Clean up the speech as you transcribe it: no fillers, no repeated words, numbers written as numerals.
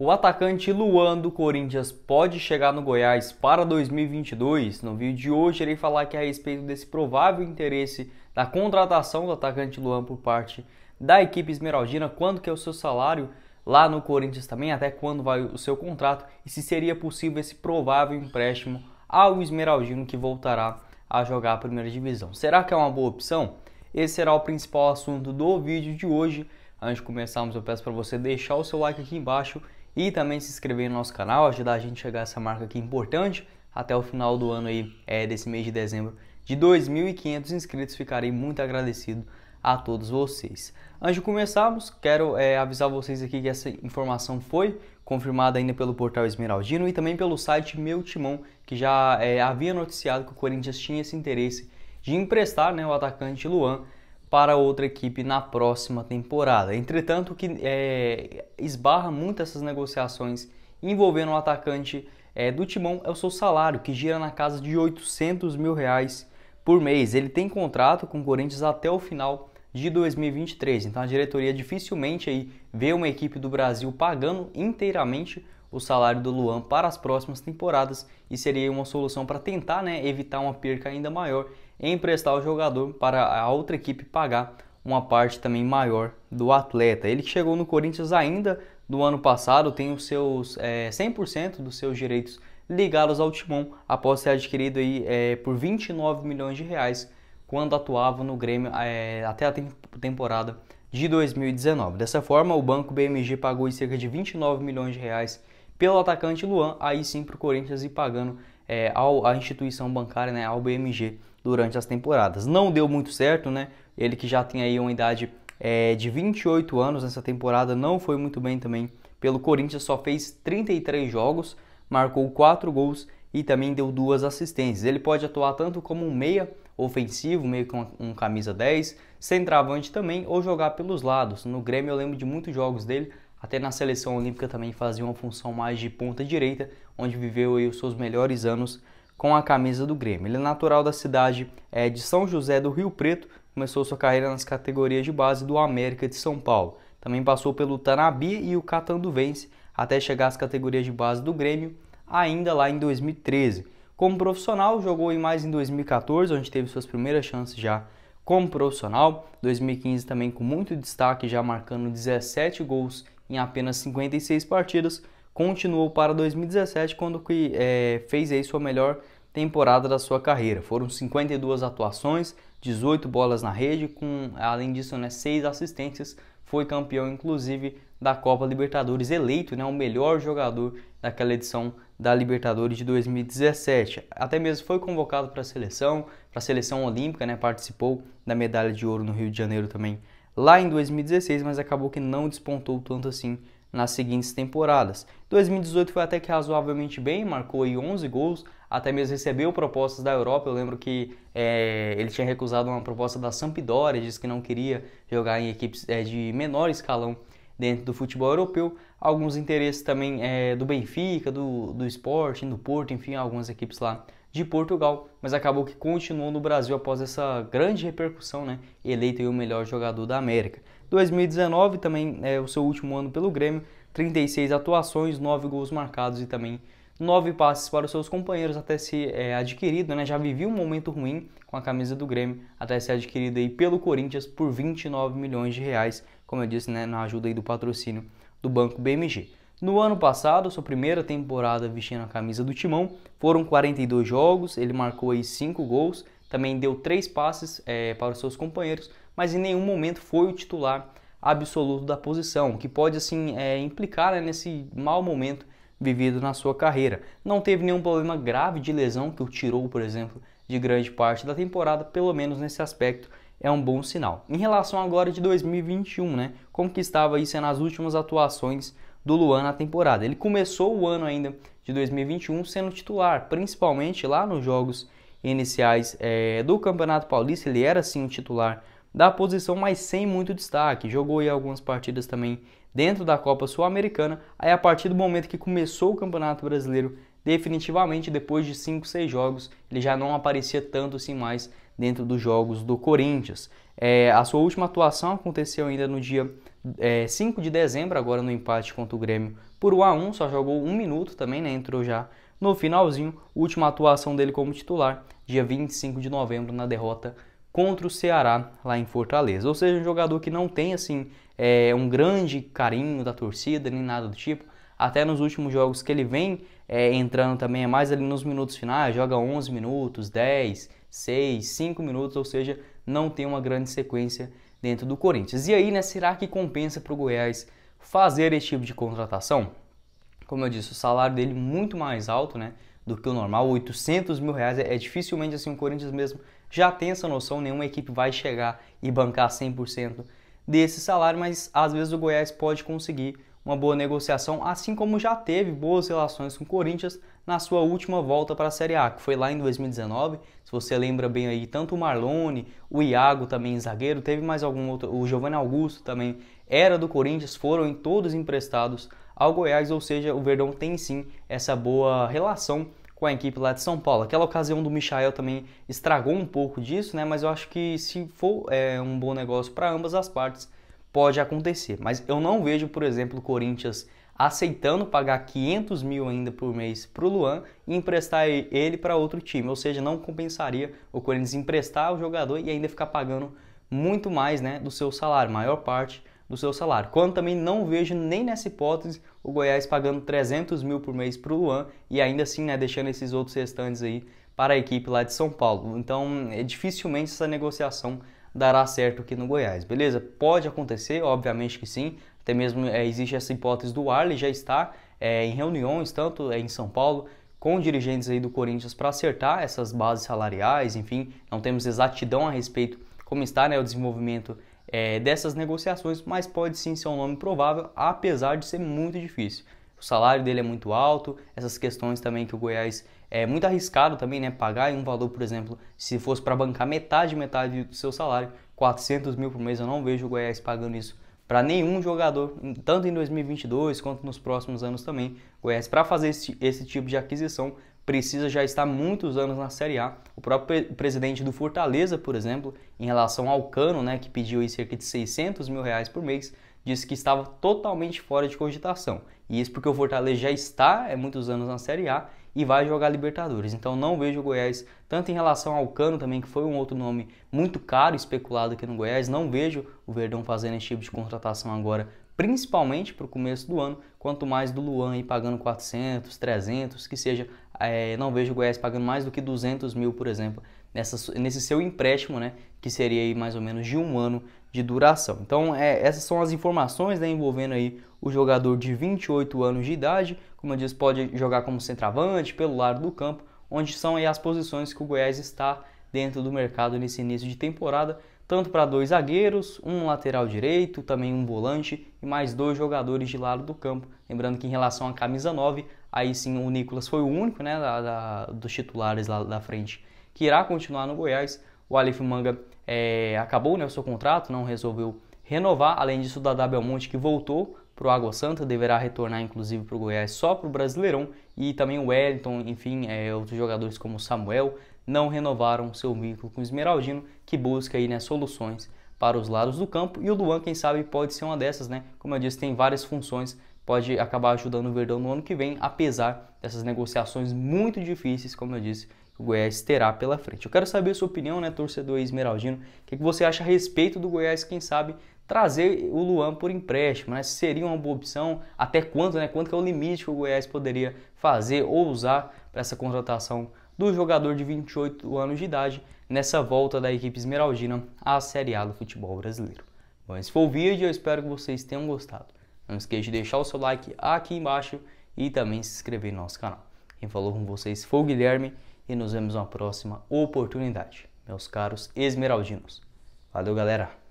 O atacante Luan do Corinthians pode chegar no Goiás para 2022? No vídeo de hoje irei falar aqui a respeito desse provável interesse da contratação do atacante Luan por parte da equipe esmeraldina, quando que é o seu salário lá no Corinthians também, até quando vai o seu contrato e se seria possível esse provável empréstimo ao esmeraldino que voltará a jogar a primeira divisão. Será que é uma boa opção? Esse será o principal assunto do vídeo de hoje. Antes de começarmos, eu peço para você deixar o seu like aqui embaixo e também se inscrever no nosso canal, ajudar a gente a chegar a essa marca aqui importante até o final do ano aí, desse mês de dezembro, de 2.500 inscritos. Ficarei muito agradecido a todos vocês. Antes de começarmos, quero avisar vocês aqui que essa informação foi confirmada ainda pelo portal Esmeraldino e também pelo site Meu Timão, que já havia noticiado que o Corinthians tinha esse interesse de emprestar, o atacante Luan para outra equipe na próxima temporada. Entretanto, o que esbarra muito essas negociações envolvendo o atacante do Timão é o seu salário, que gira na casa de R$800 mil por mês. Ele tem contrato com o Corinthians até o final de 2023, então a diretoria dificilmente aí vê uma equipe do Brasil pagando inteiramente o salário do Luan para as próximas temporadas, e seria uma solução para tentar evitar uma perca ainda maior em emprestar o jogador para a outra equipe pagar uma parte também maior do atleta. Ele que chegou no Corinthians ainda do ano passado, tem os seus 100% dos seus direitos ligados ao Timão, após ser adquirido aí, por R$29 milhões quando atuava no Grêmio até a temporada de 2019. Dessa forma, o Banco BMG pagou cerca de R$29 milhões pelo atacante Luan, aí sim para o Corinthians ir pagando à instituição bancária, ao BMG, durante as temporadas. Não deu muito certo, ele que já tem aí uma idade de 28 anos nessa temporada, não foi muito bem também pelo Corinthians, só fez 33 jogos, marcou 4 gols e também deu 2 assistências. Ele pode atuar tanto como um meia ofensivo, meio com um camisa 10, centroavante também, ou jogar pelos lados. No Grêmio eu lembro de muitos jogos dele, até na seleção olímpica também fazia uma função mais de ponta direita, onde viveu aí os seus melhores anos com a camisa do Grêmio. Ele é natural da cidade de São José do Rio Preto, começou sua carreira nas categorias de base do América de São Paulo. Também passou pelo Tanabi e o Catanduvense, até chegar às categorias de base do Grêmio, ainda lá em 2013. Como profissional, jogou mais em 2014, onde teve suas primeiras chances já como profissional. 2015 também com muito destaque, já marcando 17 gols em apenas 56 partidas. Continuou para 2017, quando fez aí sua melhor temporada da sua carreira. Foram 52 atuações, 18 bolas na rede, além disso 6 assistências. Foi campeão inclusive da Copa Libertadores, eleito o melhor jogador daquela edição da Libertadores de 2017. Até mesmo foi convocado para a seleção olímpica, participou da medalha de ouro no Rio de Janeiro também lá em 2016, mas acabou que não despontou tanto assim nas seguintes temporadas. 2018 foi até que razoavelmente bem, marcou aí 11 gols, até mesmo recebeu propostas da Europa. Eu lembro que ele tinha recusado uma proposta da Sampdoria, disse que não queria jogar em equipes de menor escalão dentro do futebol europeu. Alguns interesses também do Benfica, do Sporting, do Porto, enfim, algumas equipes lá de Portugal, mas acabou que continuou no Brasil após essa grande repercussão, eleito o melhor jogador da América. 2019 também o seu último ano pelo Grêmio, 36 atuações, 9 gols marcados e também 9 passes para os seus companheiros até ser adquirido, já vivia um momento ruim com a camisa do Grêmio, até ser adquirido aí pelo Corinthians por R$29 milhões, como eu disse, na ajuda aí do patrocínio do Banco BMG. No ano passado, sua primeira temporada vestindo a camisa do Timão, foram 42 jogos, ele marcou aí 5 gols, também deu 3 passes para os seus companheiros, mas em nenhum momento foi o titular absoluto da posição, que pode assim implicar nesse mau momento vivido na sua carreira. Não teve nenhum problema grave de lesão que o tirou, por exemplo, de grande parte da temporada, pelo menos nesse aspecto é um bom sinal. Em relação agora de 2021, como que estava aí sendo as últimas atuações do Luan na temporada. Ele começou o ano ainda de 2021 sendo titular, principalmente lá nos jogos iniciais do Campeonato Paulista. Ele era sim o titular da posição, mas sem muito destaque. Jogou aí algumas partidas também dentro da Copa Sul-Americana. Aí a partir do momento que começou o Campeonato Brasileiro, definitivamente depois de 5, 6 jogos, ele já não aparecia tanto assim mais dentro dos jogos do Corinthians. A sua última atuação aconteceu ainda no dia 5 de dezembro, agora no empate contra o Grêmio por 1-1, só jogou 1 minuto também, né? Entrou já no finalzinho. Última atuação dele como titular, dia 25 de novembro, na derrota contra o Ceará, lá em Fortaleza. Ou seja, um jogador que não tem, assim, um grande carinho da torcida, nem nada do tipo. Até nos últimos jogos que ele vem entrando também, é mais ali nos minutos finais, joga 11 minutos, 10, 6, 5 minutos, ou seja, não tem uma grande sequência dentro do Corinthians. E aí, né, será que compensa para o Goiás fazer esse tipo de contratação? Como eu disse, o salário dele é muito mais alto, né, do que o normal, 800 mil reais, dificilmente assim o Corinthians mesmo já tem essa noção, nenhuma equipe vai chegar e bancar 100% desse salário, mas às vezes o Goiás pode conseguir uma boa negociação, assim como já teve boas relações com o Corinthians na sua última volta para a Série A, que foi lá em 2019. Se você lembra bem aí, tanto o Marlone, o Iago também zagueiro, teve mais algum outro, o Giovanni Augusto também era do Corinthians, foram todos emprestados ao Goiás, ou seja, o Verdão tem sim essa boa relação com a equipe lá de São Paulo. Aquela ocasião do Michael também estragou um pouco disso, né? Mas eu acho que se for um bom negócio para ambas as partes, pode acontecer. Mas eu não vejo, por exemplo, o Corinthians aceitando pagar 500 mil ainda por mês para o Luan e emprestar ele para outro time. Ou seja, não compensaria o Corinthians emprestar o jogador e ainda ficar pagando muito mais, né, do seu salário, maior parte do seu salário. Quando também não vejo nem nessa hipótese o Goiás pagando 300 mil por mês para o Luan e ainda assim, né, deixando esses outros restantes aí para a equipe lá de São Paulo. Então, dificilmente essa negociação dará certo aqui no Goiás, beleza? Pode acontecer, obviamente que sim, até mesmo existe essa hipótese do Arley, já está em reuniões, tanto em São Paulo, com dirigentes aí do Corinthians para acertar essas bases salariais, enfim, não temos exatidão a respeito como está, né, o desenvolvimento dessas negociações, mas pode sim ser um nome provável, apesar de ser muito difícil. O salário dele é muito alto, essas questões também que o Goiás é muito arriscado também, né? Pagar um valor, por exemplo, se fosse para bancar metade do seu salário, 400 mil por mês, eu não vejo o Goiás pagando isso para nenhum jogador, tanto em 2022 quanto nos próximos anos também. O Goiás, para fazer esse tipo de aquisição, precisa já estar muitos anos na Série A. O próprio presidente do Fortaleza, por exemplo, em relação ao Cano, né, que pediu aí cerca de 600 mil reais por mês, disse que estava totalmente fora de cogitação. E isso porque o Fortaleza já está muitos anos na Série A e vai jogar Libertadores. Então não vejo o Goiás, tanto em relação ao Cano também, que foi um outro nome muito caro, especulado aqui no Goiás, não vejo o Verdão fazendo esse tipo de contratação agora, principalmente para o começo do ano, quanto mais do Luan aí pagando 400, 300, que seja, não vejo o Goiás pagando mais do que 200 mil, por exemplo, nesse seu empréstimo, né, que seria aí mais ou menos de 1 ano de duração. Então essas são as informações, né, envolvendo aí o jogador de 28 anos de idade, como eu disse, pode jogar como centroavante, pelo lado do campo, onde são aí as posições que o Goiás está dentro do mercado nesse início de temporada, tanto para 2 zagueiros, um lateral direito, também um volante e mais 2 jogadores de lado do campo. Lembrando que em relação à camisa 9, aí sim o Nicolas foi o único, né, dos titulares lá da frente que irá continuar no Goiás. O Aleph Manga acabou, né, o seu contrato, não resolveu renovar. Além disso, o Dadá Belmonte, que voltou para o Água Santa, deverá retornar inclusive para o Goiás só para o Brasileirão. E também o Wellington, enfim, outros jogadores como o Samuel, não renovaram seu vínculo com o Esmeraldino, que busca aí, né, soluções para os lados do campo. E o Luan, quem sabe, pode ser uma dessas, né? Como eu disse, tem várias funções, pode acabar ajudando o Verdão no ano que vem, apesar dessas negociações muito difíceis, como eu disse, que o Goiás terá pela frente. Eu quero saber a sua opinião, né, torcedor esmeraldino, o que você acha a respeito do Goiás, quem sabe, trazer o Luan por empréstimo, né? Seria uma boa opção? Até quanto, né? Quanto que é o limite que o Goiás poderia fazer ou usar para essa contratação do jogador de 28 anos de idade nessa volta da equipe esmeraldina à Série A do futebol brasileiro? Bom, esse foi o vídeo, eu espero que vocês tenham gostado. Não esqueça de deixar o seu like aqui embaixo e também se inscrever no nosso canal. Quem falou com vocês foi o Guilherme e nos vemos na próxima oportunidade, meus caros esmeraldinos. Valeu, galera!